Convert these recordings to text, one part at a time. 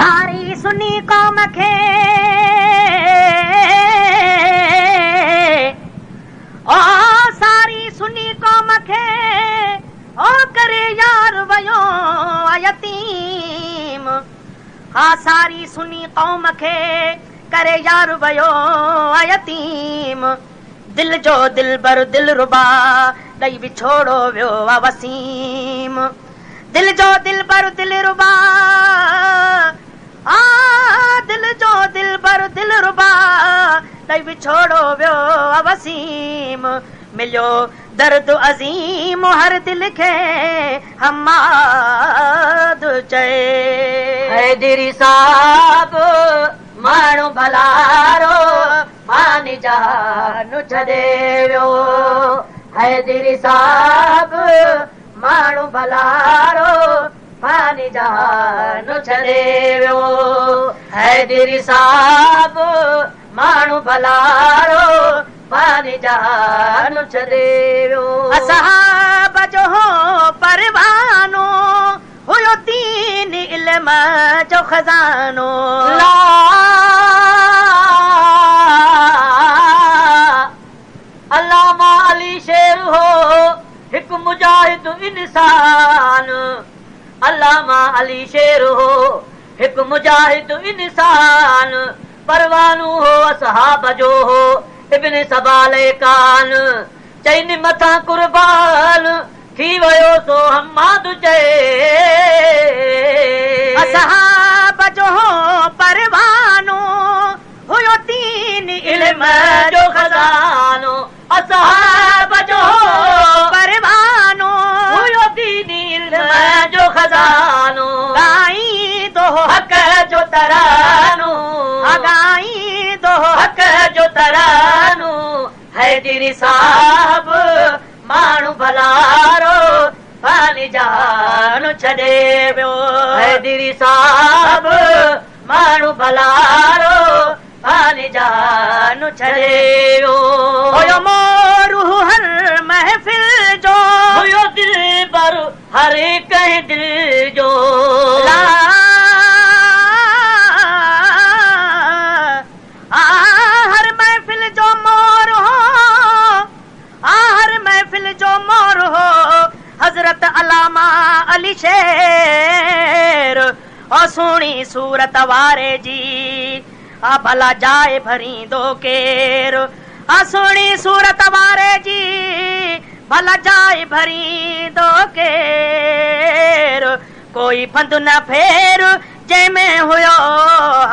सारी सुनी कौम खे ओ सारी सुनी कौम खे ओ करे यार वयो यतीम। हा सारी सुनी कौम खे करे यार वयो यतीम। दिल जो दिलबर दिल रुबा ॾई विछोड़ो वियो वसीम। दिल जो दिलबर दिल रुबा दिल जो दिलबर दिल रुबा ॾई विछोड़ो वियो वसीम। मिलियो दर्द अज़ीम हर दिल खे हमाद चए। हैदरी साहब माण्हू भलारो मानी जान छॾे वियो। हैदरी साहब माण्हू भलारो मानी जान छॾे वियो। हैदरी साहब माण्हू भलारो मानी जान छॾे वियो। असहाब जो परवानो हुयो दीन इल्म जो खज़ानो। अल्लामा अली शेर हो हिकु मुजाहिद इंसान। अल्लामा अली शेर हो हिकु मुजाहिद इंसान। परवानो हो असहाब जो हो इब्न सबाले कान। चईनि मथां कुर्बान थी वियो सो हम्माद चए। असहाब जो परवानो हुयो दीन इल्म जो खज़ानो। असहाब जो परवानो हुयो दीन इल्म जो खज़ानो। गाई दो हक़ जो तरानो। गाई दो हक़ जो तरानो। हैदरी साहब माण्हू भलारो पानी जान छॾे वियो। हैदरी साहब माण्हू भलारो पानी जान छॾे वियो। हुयो मोरू हर महफ़िल जो हुयो दिल पर हर कंहिं दिल जो। हर महफ़िल जो मोर हो हर महफ़िल जो मोर हो हज़रत अल्लामा अली शेर। ओ सुहिणी सूरत वारे जी भला जाए भरींदो केर। सुहिणी सूरत वारे जी भला जाए भरींदो केर। कोई फंद न फेर जंहिंमें हुयो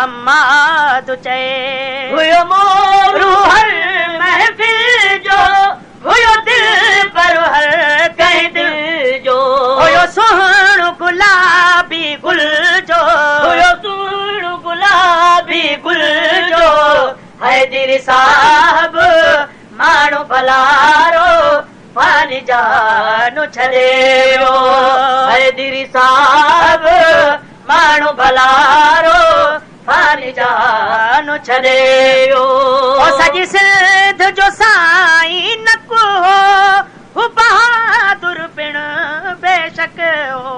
हमाद चए। हुयो मोरू हर महफ़िल जो हुयो दिल पर हर कंहिं दिल जो। हुयो सुहिणो गुलाबी गुल जो। हुयो सुहिणो गुलाबी गुल जो। हैदरी साहब माण्हू भलारो पानी जान छॾे वियो। हैदरी साहब माण्हू भलारो पानी जान छॾे वियो। सॼी सिंध जो साईं नकु हो बहादुर पिण बेशक हो।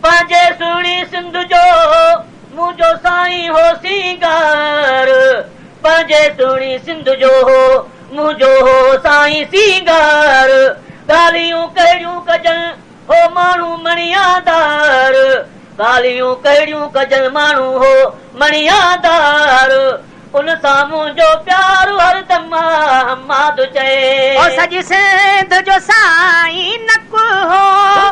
पंहिंजे सुहिणी सिंध जो मुंहिंजो साईं हो सींगार। पंहिंजे सुहिणी सिंध जो हो मुंहिंजो हो साईं सींगार। ॻाल्हियूं कहिड़ियूं कजनि हो माण्हू मणियादार। ॻाल्हियूं कहिड़ियूं कजनि माण्हू हो मणियादार। उन सां मुंहिंजो प्यार हरदम हमाद चए। सॼी सिंध जो साईं नकु हो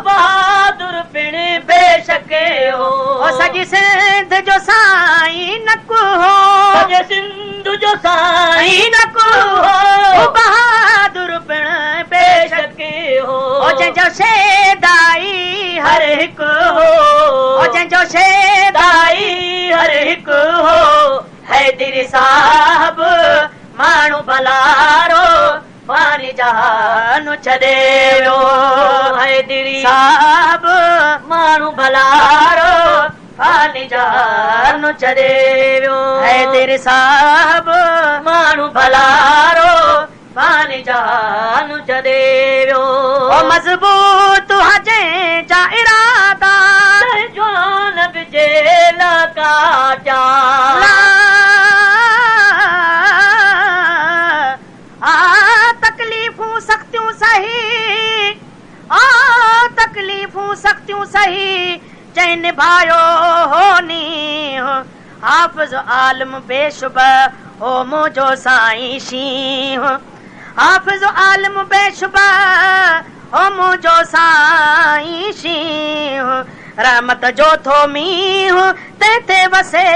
बहादुर पिण बेशक हो। सॼी सिंध जो साईं नकु हो। सॼे सिंध जो साईं नकु हो। बहादुर पिण बेशक हो। जंहिंजो शेदाई हर हिकु हो। जंहिंजो शेदाई हर हिकु हो। हैदरी साहब माण्हू भलारो पानी जान छॾे वियो। हैदरी साहब माण्हू भलारो पानी जान छॾे वियो। हैदरी साहब माण्हू भलारो पानी जान छॾे वियो। मज़बूत हुजे सख्तियूं सही चई निभायो होनी हाफ़िज़ आलिम बेशुबह हो मुंहिंजो साईं शींह हाफ़िज़ आलिम बेशुबह हो मुंहिंजो साईं शींह रहमत जो थो मींहुं ते वसे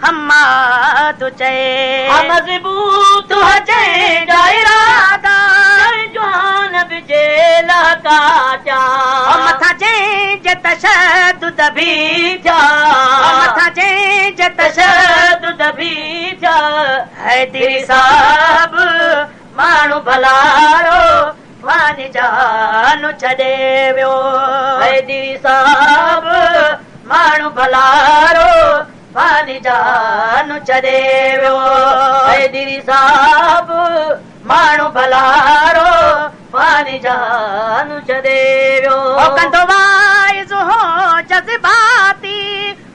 हमाद चए मज़बूत हुजे इरादा जवान बिजे लहका चा मथा जे तशद्दुद भी जा मथा जे तशद्दुद भी जा हैदरी साहब माण्हू भलारो वानी जान छॾे वियो हैदरी साहब माण्हू भलारो वानी जान छॾे वियो हैदरी साहब माण्हू भलारो वानी जान छॾे वियो कंदो वाइज़ हो जज़्बाती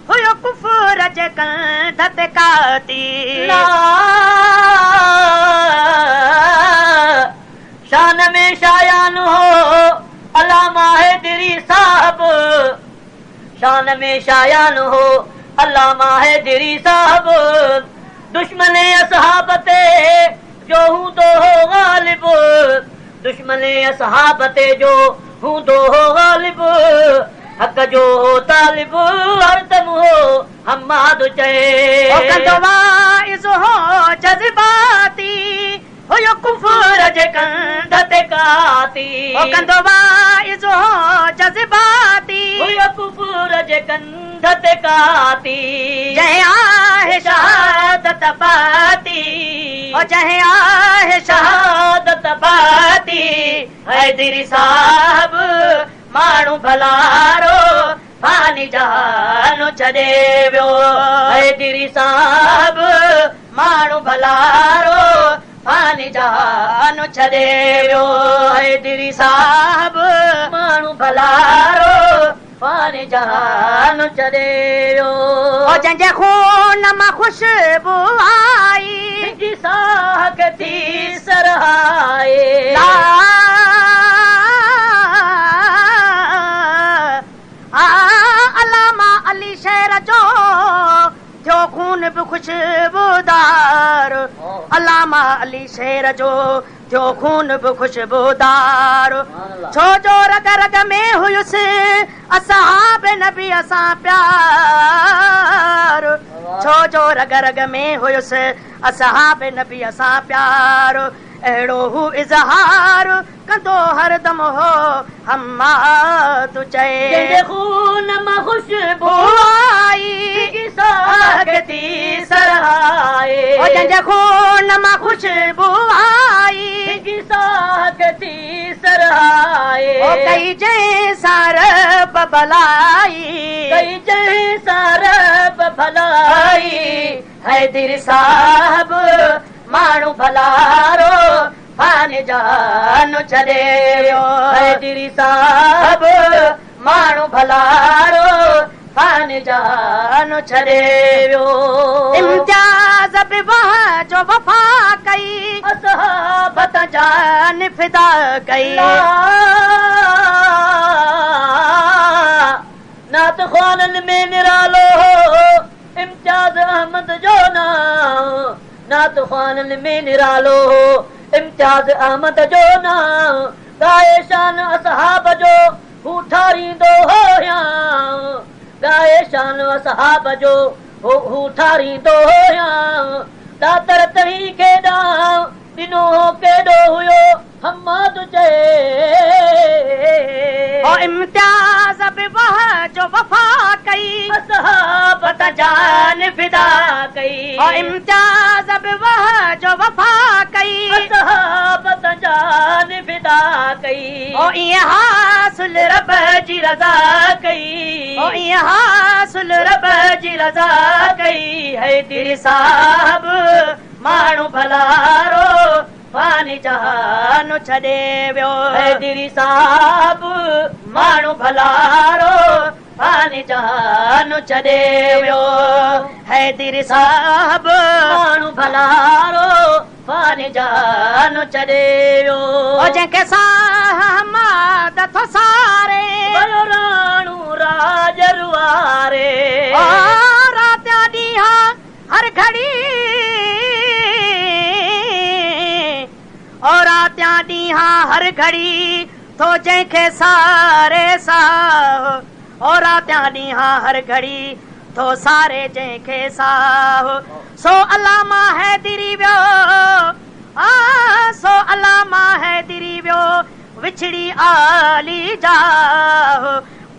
हुयो कुफर जे कंध ते काती शान में शायान हो अल्लामा हैदरी साहब शान में शायान हो अल्लामा हैदरी साहब दुश्मन असहाब ते जो हूंदो हो गालिब दुश्मन असहाब ते जो हूंदो हो गालिब हक़ जो तालिब हरदम हो हमाद चए कंदो वाइज़ हो जज़्बाती हुयो कुफर जे कंध ते काती कंदो वाइज़ हो जज़्बाती हुयो कुफर जे कंध ते काती जंहिं आहे शहादत पाती जंहिं आहे शहादत पाती हैदरी साहब माण्हू भलारो वानी जान छॾे वियो हैदरी साहब माण्हू भलारो वानी जान छॾे वियो हैदरी साहब माण्हू भलारो वानी जान छॾे वियो जंहिंजे खून मां ख़ुशबू आई जी साहब थी सरहाए अलामा अली शेर जो थियो खून बि ख़ुशबूदार अलामा अली शेर जो थियो खून बि ख़ुशबूदार छो जो रग रग में हुयुसि असहाब नबी असां प्यार छो जो रग रग में हुयुसि असहाब नबी असां प्यार अहिड़ो हू इज़हार कंदो हरदम हो हमाद चए खून मां ख़ुशबू आई सागती सरहाए जंहिंजे खून मां ख़ुशबू आई सागती सरहाए कई जंहिं सार भलाई कई जंहिं सार भलाई हैदरी साहब माण्हू भलारो वानी जान छॾे वियो हैदरी साहब माण्हू भलारो वानी जान छॾे वियो इम्तियाज़ बि वाह जो वफ़ा कई असहाबत जान फिदा कई नात ख़्वाननि में निरालो इम्तियाज़ अहमद जो नाम नात ख़्वाननि में निरालो इम्तियाज़ अहमद जो नाम गाए शान असहाब जो हू ठारींदो हुया गाए शान असहाब जो हू ठारींदो हुया दातर तही केॾा ॾिनो केॾो हुयो हमाद चए इम्तियाज़ बि वाह जो वफ़ा कई असहाबत जान फिदा कई इम्तियाज़ बि वाह जो वफ़ा कई असहाबत जान फिदा कई ईअं हासिल रब जी रज़ा कई ईअं हासिल रब जी रज़ा कई हैदरी साहब माण्हू भलारो वानी जान छॾे वियो हैदरी साहब माण्हू भलारो वानी जान छॾे वियो हैदरी साहब माण्हू भलारो वानी जान छॾे वियो जंहिंखे साह हमाद थो सारे हर घड़ी और रात्यां ॾींहां हर घड़ी थो जंहिंखे सारे साह और रात्यां ॾींहां हर घड़ी थो सारे जंहिंखे साह सो अलामा हैदरी वियो सो अलामा हैदरी वियो विछड़ी आली जाह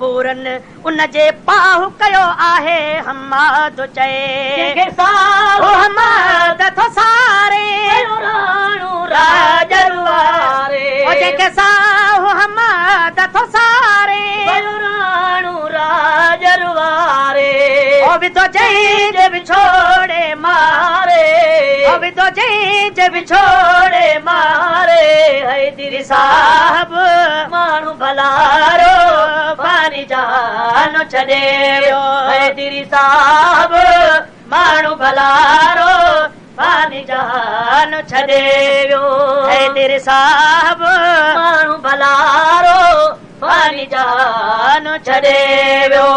पूरन उन जे पाहु कयो आहे हमाद चए हमाद थो सारे राजरवारे जंहिंखे साहु हमाद थो सारे राजरवारे ओ विधो जंहिंजे विछोड़े मारे ओ विधो जंहिंजे विछोड़े मारे हैदरी साहब माण्हू भलारो पानी जान छॾे वियो हैदरी साहब माण्हू भलारो पानी जान छॾे वियो हैदरी साहब माण्हू भलारो पानी जान छॾे वियो।